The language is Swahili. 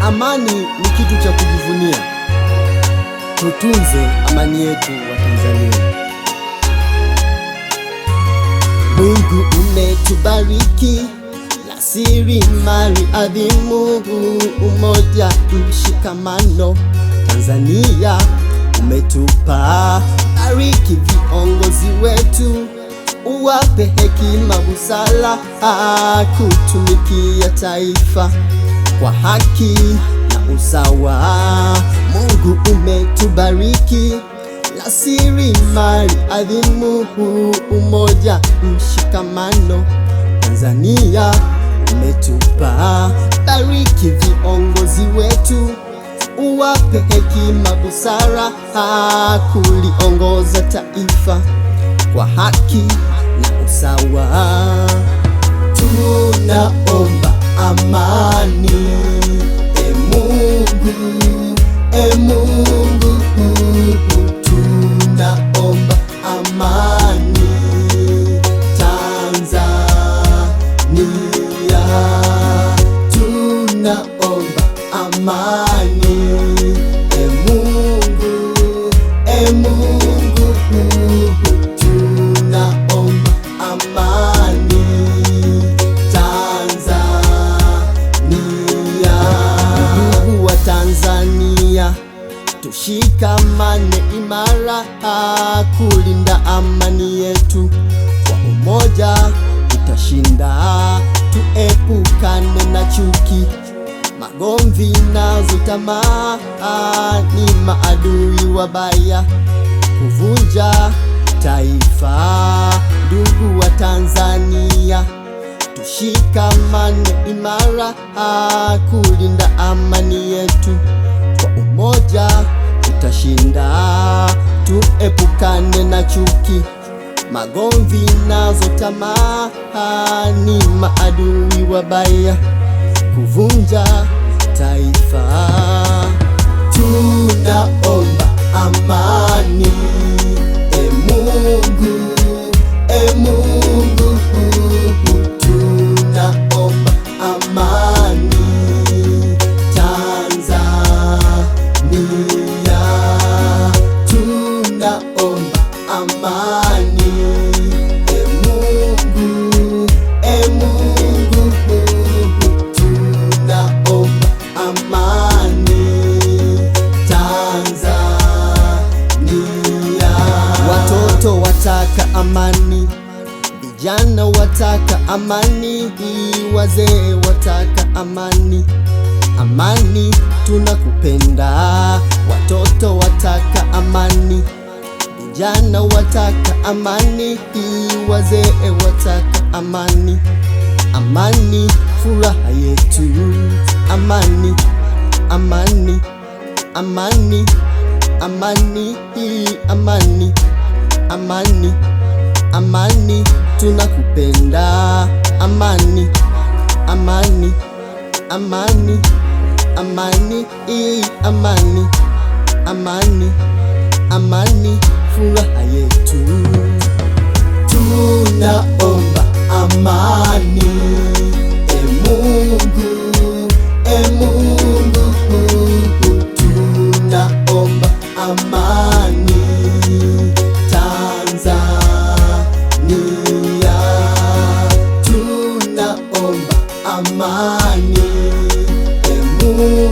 Amani ni kitu cha kujivunia. Tutunze amani yetu wa Tanzania. Mungu umetubariki rasilimali adhimu, umoja, mshikamano. Tanzania umetupa, bariki viongozi wetu, uwape hekima, busara, kutumikia taifa kwa haki na usawa. Mungu umetubariki rasilimali adhimu, umoja, mshikamano. Tanzania umetupa, bariki viongozi wetu, uwape hekima, busara, kuliongoza taifa kwa haki na usawa. Tunaomba amani, Mungu, tunaomba amani Tanzania, tunaomba amani, Mungu, tunaomba amani Tanzania. Ndugu wa Tanzania, tushikamane imara, kulinda amani yetu. Kwa umoja tutashinda, tuepukane na chuki, magomvi nazo tamaa, ni maadui wabaya kuvunja taifa. Ndugu wa Tanzania, tushikamane imara, kulinda amani yetu. Kwa umoja tutashinda, tuepukane na chuki, magomvi nazo tamaa, ni maadui wabaya kuvunja taifa. Tunaomba amani, Mungu, tunaomba amani Tanzania, tunaomba amani, Mungu, tunaomba amani Tanzania. Watoto wataka amani, vijana wataka amani, wazee wataka amani. Amani tunakupenda, watoto wataka amani, vijana wataka amani, wazee wataka amani. Amani furaha yetu, amani, amani, amani, amani, amani, amani, amani, tunakupenda. Amani, amani, amani, amani, amani, amani, amani, furaha yetu. Tunaomba amani, Mungu, tunaomba amani Tanzania, tunaomba amani, Mungu.